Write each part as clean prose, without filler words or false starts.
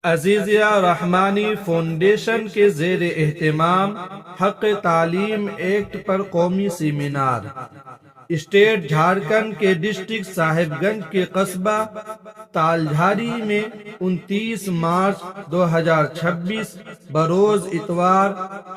Azizia Rahmani foundation کے زیر اہتمام حق تعلیم ایکٹ پر قومی سیمینار اسٹیٹ جھارکھنڈ کے ڈسٹرکٹ صاحب گنج کے قصبہ تالجھاری میں 29 مارچ 2026 بروز اتوار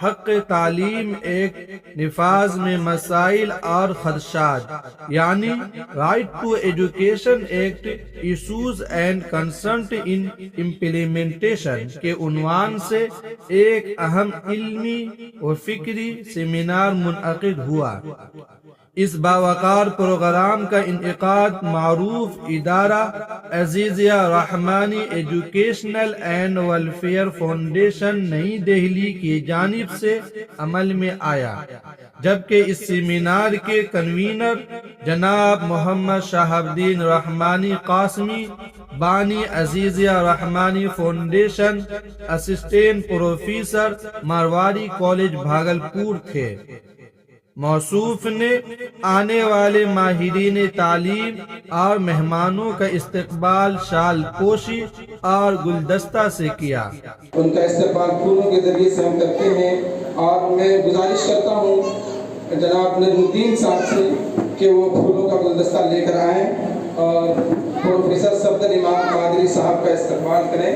حق تعلیم ایکٹ نفاذ میں مسائل اور خدشات یعنی Right to Education Act issues and concerns in implementation کے عنوان سے ایک اہم علمی و فکری سیمینار منعقد ہوا۔ اس باوقار پروگرام کا انعقاد معروف ادارہ عزیزیہ رحمانی ایجوکیشنل اینڈ ویلفیئر فاؤنڈیشن نئی دہلی کی جانب سے عمل میں آیا، جبکہ اس سیمینار کے کنوینر جناب محمد شہاب الدین رحمانی قاسمی بانی Azizia Rahmani foundation assistant professor Marwari college Bhagalpur تھے۔ موصوف نے آنے والے ماہرین تعلیم اور مہمانوں کا استقبال شال پوشی اور گلدستہ سے کیا۔ ان کا استقبال پھولوں کے ذریعے سے ہم کرتے ہیں اور میں گزارش کرتا ہوں جناب نجم الدین صاحب سے کہ وہ پھولوں کا گلدستہ لے کر آئیں اور پروفیسر صفدر امام قادری صاحب کا استقبال کریں۔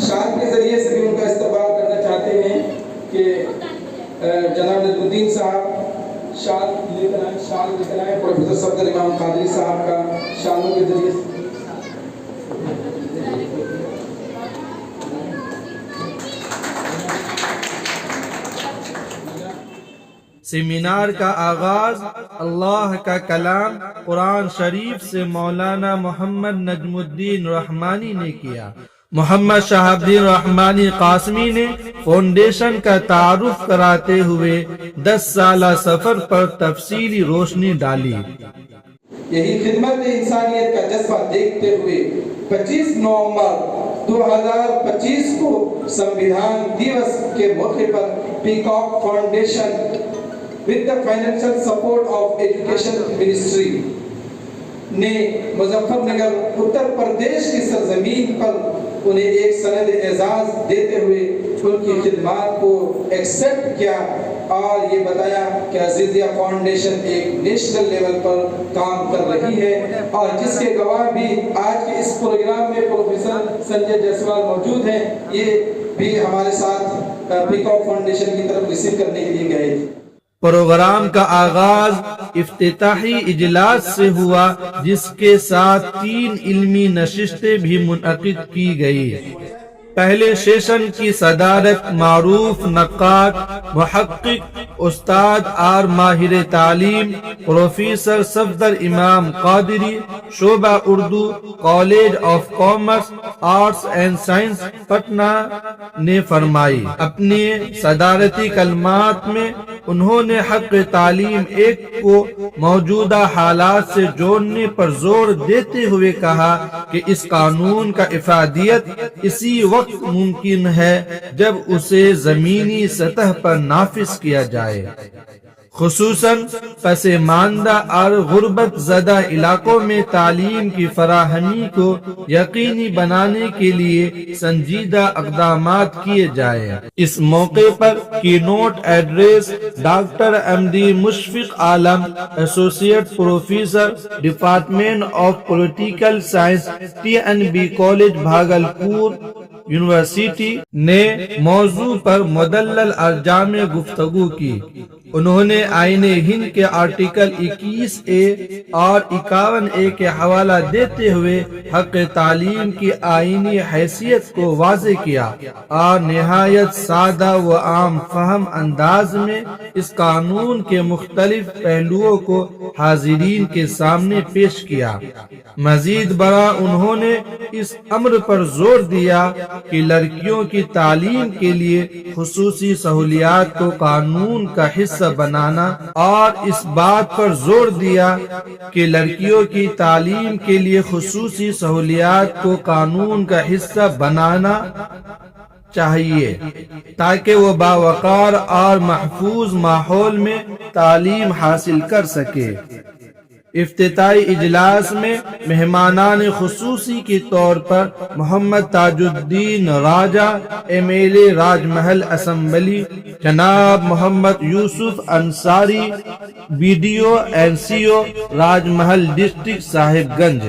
شال کے ذریعے سے بھی ان کا استقبال کرنا چاہتے ہیں کہ جناب نجم الدین صاحب شال لے کر آئیں پروفیسر صفدر امام قادری صاحب کا شالوں کے ذریعے سے۔ سیمینار کا آغاز اللہ کا کلام قرآن شریف سے مولانا محمد نجم الدین رحمانی نے کیا۔ محمد شہاب الدین رحمانی قاسمی نے فاؤنڈیشن کا تعارف کراتے ہوئے 10 سالہ سفر پر تفصیلی روشنی ڈالی۔ یہی خدمت انسانیت کا جذبہ دیکھتے ہوئے 25 نومبر 2025 کو سمویدھان دیوس کے موقع پر Peacock foundation with the financial support of education ministry نے مظفر نگر اتر پردیش کی سرزمین پر انہیں ایک سند اعزاز دیتے ہوئے ان کی خدمات کو ایکسپٹ کیا اور یہ بتایا کہ عزیزیہ فاؤنڈیشن ایک نیشنل لیول پر کام کر رہی ہے، اور جس کے گواہ بھی آج کے اس پروگرام میں پروفیسر سنجے جیسوال موجود ہیں۔ یہ بھی ہمارے ساتھ پیکاک فاؤنڈیشن کی طرف ریسیو کرنے کے لیے گئے۔ پروگرام کا آغاز افتتاحی اجلاس سے ہوا، جس کے ساتھ 3 علمی نشستیں بھی منعقد کی گئی۔ پہلے سیشن کی صدارت معروف نقاد، محقق، استاد اور ماہر تعلیم پروفیسر صفدر امام قادری، شعبہ Urdu, college of commerce arts and science Patna نے فرمائی۔ اپنے صدارتی کلمات میں انہوں نے حق تعلیم ایکٹ کو موجودہ حالات سے جوڑنے پر زور دیتے ہوئے کہا کہ اس قانون کا افادیت اسی وقت ممکن ہے جب اسے زمینی سطح پر نافذ کیا جائے، خصوصاً پسماندہ اور غربت زدہ علاقوں میں تعلیم کی فراہمی کو یقینی بنانے کے لیے سنجیدہ اقدامات کیے جائیں۔ اس موقع پر key note address doctor MD Mushfiq Alam, associate professor, department of political science, TNB college Bhagalpur university نے موضوع پر مدلل اور جامع گفتگو کی۔ انہوں نے آئین ہند کے آرٹیکل 21A اور 51A کے حوالہ دیتے ہوئے حق تعلیم کی آئینی حیثیت کو واضح کیا اور نہایت سادہ و عام فہم انداز میں اس قانون کے مختلف پہلوؤں کو حاضرین کے سامنے پیش کیا۔ مزید برآں انہوں نے اس امر پر زور دیا کہ لڑکیوں کی تعلیم کے لیے خصوصی سہولیات کو قانون کا حصہ بنانا، اور اس بات پر زور دیا کہ لڑکیوں کی تعلیم کے لیے خصوصی سہولیات کو قانون کا حصہ بنانا چاہیے تاکہ وہ باوقار اور محفوظ ماحول میں تعلیم حاصل کر سکے۔ افتتاحی اجلاس میں مہمانان خصوصی کے طور پر محمد تاج الدین راجہ MLA راج محل اسمبلی، جناب محمد یوسف Ansari BDO and CO Raj Mahal district صاحب گنج،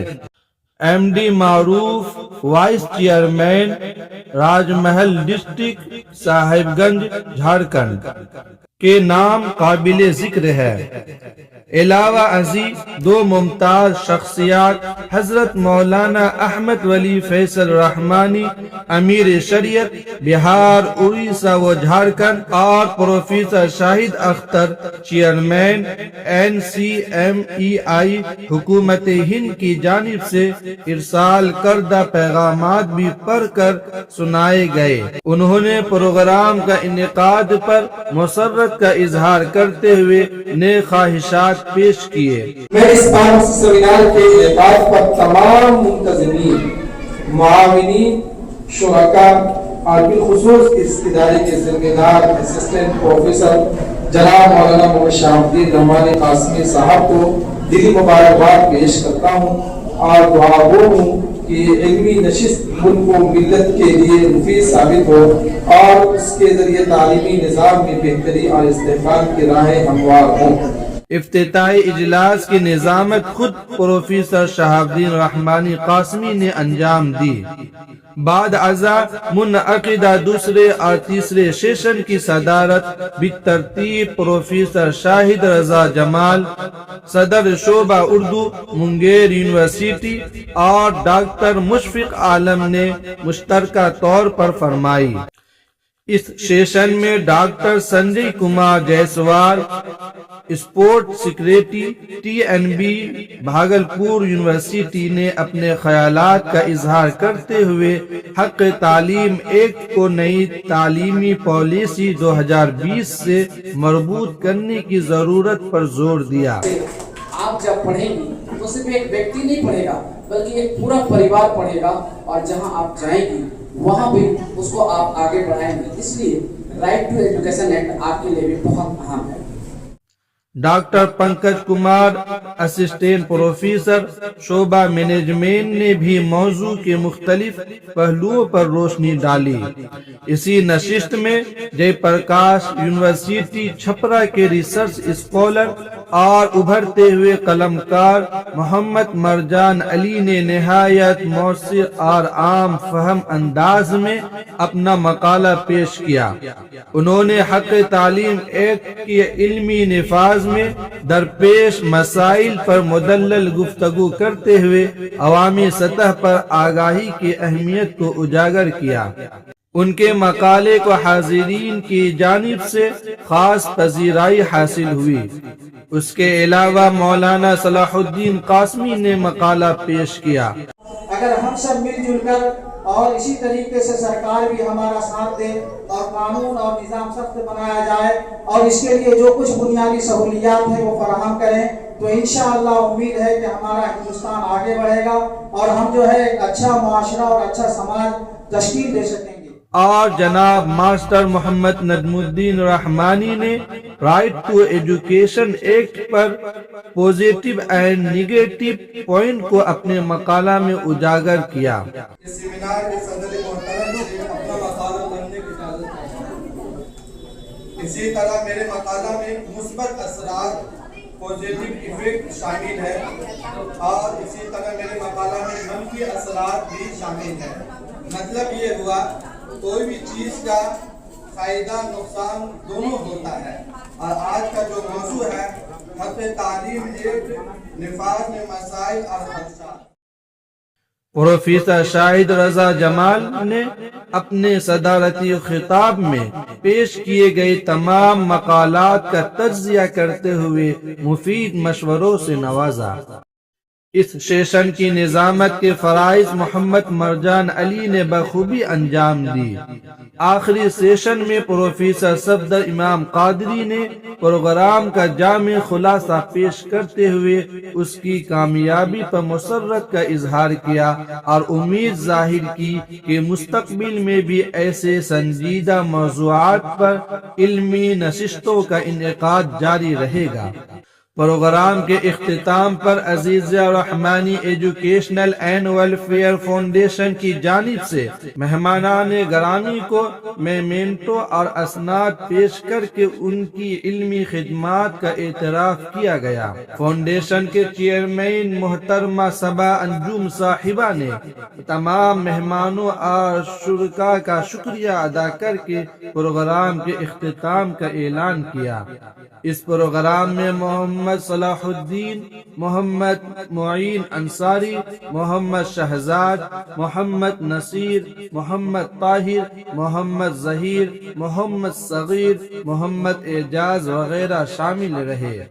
MD معروف vice chairman Raj Mahal district صاحب گنج جھارکھنڈ کے نام قابل ذکر ہے۔ علاوہ ازیں دو ممتاز شخصیات حضرت مولانا احمد ولی فیصل رحمانی امیر شریعت بہار، اڑیسہ و جھارکھنڈ اور پروفیسر شاہد اختر چیئرمین NCMEI حکومت ہند کی جانب سے ارسال کردہ پیغامات بھی پڑھ کر سنائے گئے۔ انہوں نے پروگرام کا انعقاد پر مسرت کا اظہار کرتے ہوئے نیک خواہشات پیش کیے۔ میں اس سیمینار کے انعقاد پر تمام منتظمین، معاونین، شرکاء اور بالخصوص اس ادارے کے ذمہ دار اسسٹنٹ پروفیسر جناب مولانا محمد شاہ الدین رحمانی قاسمی صاحب کو دلی مبارکباد پیش کرتا ہوں اور دعا گو ہوں کہ یہ علمی نشست ملک و ملت کے لیے مفید ثابت ہو اور اس کے ذریعے تعلیمی نظام میں بہتری اور استحکام کی راہیں ہموار ہوں۔ افتتاحی اجلاس کی نظامت خود پروفیسر شہاب الدین رحمانی قاسمی نے انجام دی۔ بعد ازاں منعقدہ دوسرے اور تیسرے سیشن کی صدارت بالترتیب پروفیسر شاہد رضا جمال، صدر شعبہ اردو منگیر یونیورسٹی، اور ڈاکٹر مشفق عالم نے مشترکہ طور پر فرمائی۔ اس سیشن میں doctor Sanjay Kumar Jaiswal, sport secretary TNB Bhagalpur university نے اپنے خیالات کا اظہار کرتے ہوئے حق تعلیم ایکٹ کو نئی تعلیمی پالیسی 2020 سے مربوط کرنے کی ضرورت پر زور دیا۔ آپ جب پڑھیں گی تو صرف ایک ویکتی نہیں پڑھے گا بلکہ ایک پورا پریوار پڑھے گا، اور جہاں آپ جائیں گی وہاں بھی اس کو آپ آگے بڑھائیں گے۔ اس لیے رائٹ ٹو ایجوکیشن ایکٹ آپ کے لیے بھی بہت اہم ہے۔ Doctor Pankaj Kumar, assistant professor شعبہ مینجمنٹ نے بھی موضوع کے مختلف پہلوؤں پر روشنی ڈالی۔ اسی نشست میں جے پرکاش یونیورسٹی چھپرا کے ریسرچ اسکالر اور ابھرتے ہوئے قلمکار محمد مرجان علی نے نہایت مؤثر اور عام فہم انداز میں اپنا مقالہ پیش کیا۔ انہوں نے حق تعلیم ایکٹ کے علمی نفاذ میں درپیش مسائل پر مدلل گفتگو کرتے ہوئے عوامی سطح پر آگاہی کی اہمیت کو اجاگر کیا۔ ان کے مقالے کو حاضرین کی جانب سے خاص پذیرائی حاصل ہوئی۔ اس کے علاوہ مولانا صلاح الدین قاسمی نے مقالہ پیش کیا۔ اگر ہم سب مل جل کر اور اسی طریقے سے سرکار بھی ہمارا ساتھ دے اور قانون اور نظام سخت بنایا جائے اور اس کے لیے جو کچھ بنیادی سہولیات ہیں وہ فراہم کریں تو انشاءاللہ امید ہے کہ ہمارا ہندوستان آگے بڑھے گا اور ہم جو ہے ایک اچھا معاشرہ اور اچھا سماج تشکیل دے سکیں گے۔ اور جناب ماسٹر محمد نجم الدین رحمانی نے رائٹ ٹو ایجوکیشن ایکٹ پر پوزیٹو اینڈ نیگیٹو پوائنٹ کو اپنے مقالہ میں اجاگر کیا۔ اس سیمینار کے صدر محترم سے اپنا مقالہ پڑھنے کی اجازت ہے۔ اسی طرح میرے مقالہ میں مثبت اثرات پوزیٹو ایفیکٹ شامل ہے اور اسی طرح میرے مقالہ میں منفی اثرات بھی شامل ہیں۔ مطلب یہ ہوا کوئی بھی چیز کا فائدہ نقصان دونوں ہوتا ہے، اور آج کا جو موضوع ہے حق تعلیم ایکٹ نفاذ میں مسائل اور خدشات۔ پروفیسر شاہد رضا جمال نے اپنے صدارتی خطاب میں پیش کیے گئے تمام مقالات کا تجزیہ کرتے ہوئے مفید مشوروں سے نوازا۔ اس سیشن کی نظامت کے فرائض محمد مرجان علی نے بخوبی انجام دی۔ آخری سیشن میں پروفیسر صفدر امام قادری نے پروگرام کا جامع خلاصہ پیش کرتے ہوئے اس کی کامیابی پر مسرت کا اظہار کیا اور امید ظاہر کی کہ مستقبل میں بھی ایسے سنجیدہ موضوعات پر علمی نشستوں کا انعقاد جاری رہے گا۔ پروگرام کے اختتام پر عزیزیہ رحمانی ایجوکیشنل اینڈ ویلفیئر فاؤنڈیشن کی جانب سے مہمانان گرامی کو میمنٹو اور اسناد پیش کر کے ان کی علمی خدمات کا اعتراف کیا گیا۔ فاؤنڈیشن کے چیئرمین محترمہ صبا انجم صاحبہ نے تمام مہمانوں اور شرکاء کا شکریہ ادا کر کے پروگرام کے اختتام کا اعلان کیا۔ اس پروگرام میں محمد صلاح الدین، محمد معین انصاری، محمد شہزاد، محمد نصیر، محمد طاہر، محمد ظہیر، محمد صغیر، محمد اعجاز وغیرہ شامل رہے۔